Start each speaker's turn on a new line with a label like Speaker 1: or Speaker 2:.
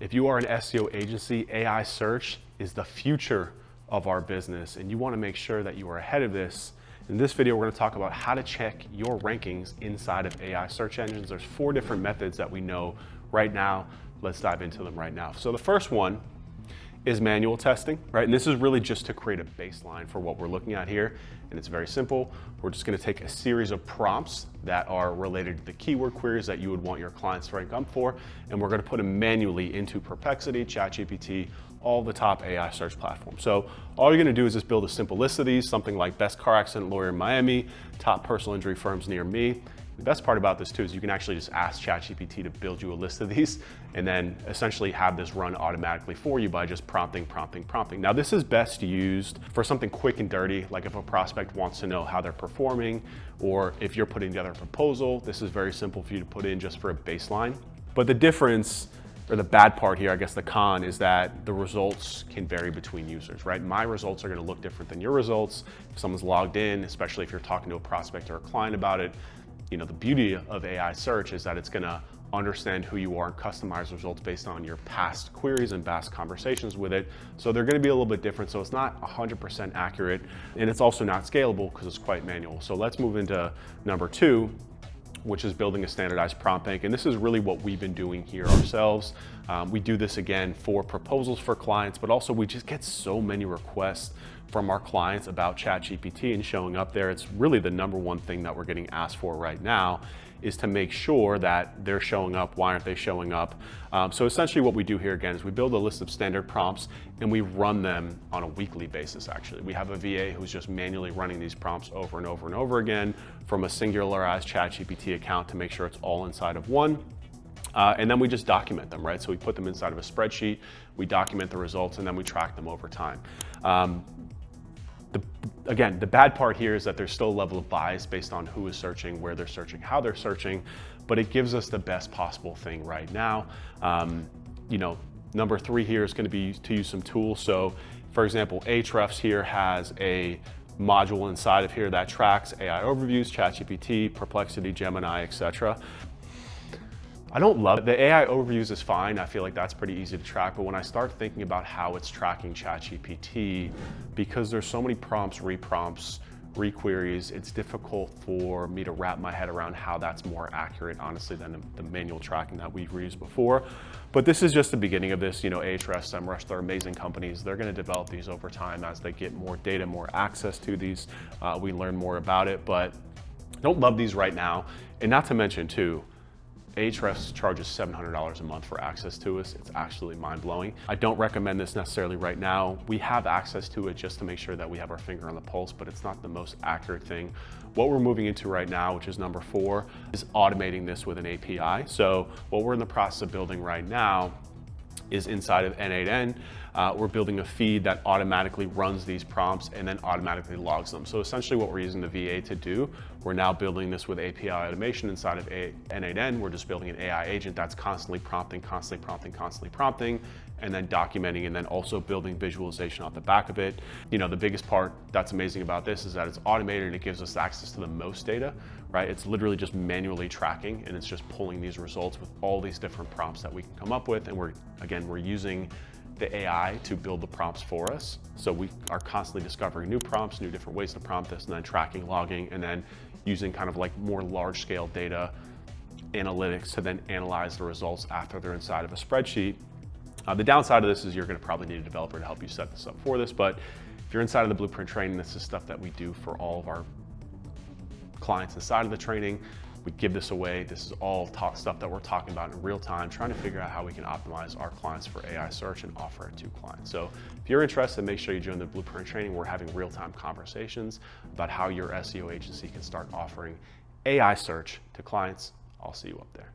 Speaker 1: If you are an SEO agency, AI search is the future of our business, and you want to make sure that you are ahead of this. In this video, we're going to talk about how to check your rankings inside of AI search engines. There's 4 different methods that we know right now. Let's dive into them right now. So the first one is manual testing, right? And this is really just to create a baseline for what we're looking at here. And it's very simple. We're just going to take a series of prompts that are related to the keyword queries that you would want your clients to rank up for. And we're going to put them manually into Perplexity, ChatGPT, all the top AI search platforms. So all you're going to do is just build a simple list of these, something like best car accident lawyer in Miami, top personal injury firms near me. The best part about this too is you can actually just ask ChatGPT to build you a list of these and then essentially have this run automatically for you by just prompting. Now this is best used for something quick and dirty, like if a prospect wants to know how they're performing, or if you're putting together a proposal, this is very simple for you to put in just for a baseline. But the difference, or the bad part here, I guess the con, is that the results can vary between users, right? My results are gonna look different than your results. If someone's logged in, especially if you're talking to a prospect or a client about it, you know, the beauty of AI search is that it's gonna understand who you are and customize results based on your past queries and past conversations with it. So they're gonna be a little bit different. So it's not 100% accurate, and it's also not scalable because it's quite manual. So let's move into number 2, which is building a standardized prompt bank. And this is really what we've been doing here ourselves. We do this again for proposals for clients, but also we just get so many requests from our clients about ChatGPT and showing up there. It's really the number one thing that we're getting asked for right now, is to make sure that they're showing up. Why aren't they showing up? So essentially what we do here again is we build a list of standard prompts and we run them on a weekly basis. Actually, we have a VA who's just manually running these prompts over and over and over again from a singularized ChatGPT account to make sure it's all inside of one. And then we just document them, right? So we put them inside of a spreadsheet, we document the results, and then we track them over time. Again, the bad part here is that there's still a level of bias based on who is searching, where they're searching, how they're searching, but it gives us the best possible thing right now. You know, number 3 here is going to be to use some tools. So for example, Ahrefs here has a module inside of here that tracks AI overviews, ChatGPT, Perplexity, Gemini, etc. I don't love it. The AI overviews is fine. I feel like that's pretty easy to track. But when I start thinking about how it's tracking ChatGPT, because there's so many prompts, reprompts, requeries, it's difficult for me to wrap my head around how that's more accurate, honestly, than the manual tracking that we've used before. But this is just the beginning of this. You know, Ahrefs, SEMrush, they're amazing companies. They're going to develop these over time as they get more data, more access to these. We learn more about it, but don't love these right now. And not to mention too, Ahrefs charges $700 a month for access to us. It's absolutely mind-blowing. I don't recommend this necessarily right now. We have access to it just to make sure that we have our finger on the pulse, but it's not the most accurate thing. What we're moving into right now, which is number 4, is automating this with an API. So what we're in the process of building right now is inside of N8N. We're building a feed that automatically runs these prompts and then automatically logs them. So essentially what we're using the VA to do, we're now building this with API automation inside of N8N. We're just building an AI agent that's constantly prompting, and then documenting, and then also building visualization off the back of it. You know, the biggest part that's amazing about this is that it's automated and it gives us access to the most data, right? It's literally just manually tracking, and it's just pulling these results with all these different prompts that we can come up with. And we're using the AI to build the prompts for us. So we are constantly discovering new prompts, new different ways to prompt this, and then tracking, logging, and then using kind of like more large scale data analytics to then analyze the results after they're inside of a spreadsheet. The downside of this is you're gonna probably need a developer to help you set this up for this, but if you're inside of the Blueprint training, this is stuff that we do for all of our clients inside of the training. We give this away. This is all stuff that we're talking about in real time, trying to figure out how we can optimize our clients for AI search and offer it to clients. So if you're interested, make sure you join the Blueprint training. We're having real-time conversations about how your SEO agency can start offering AI search to clients. I'll see you up there.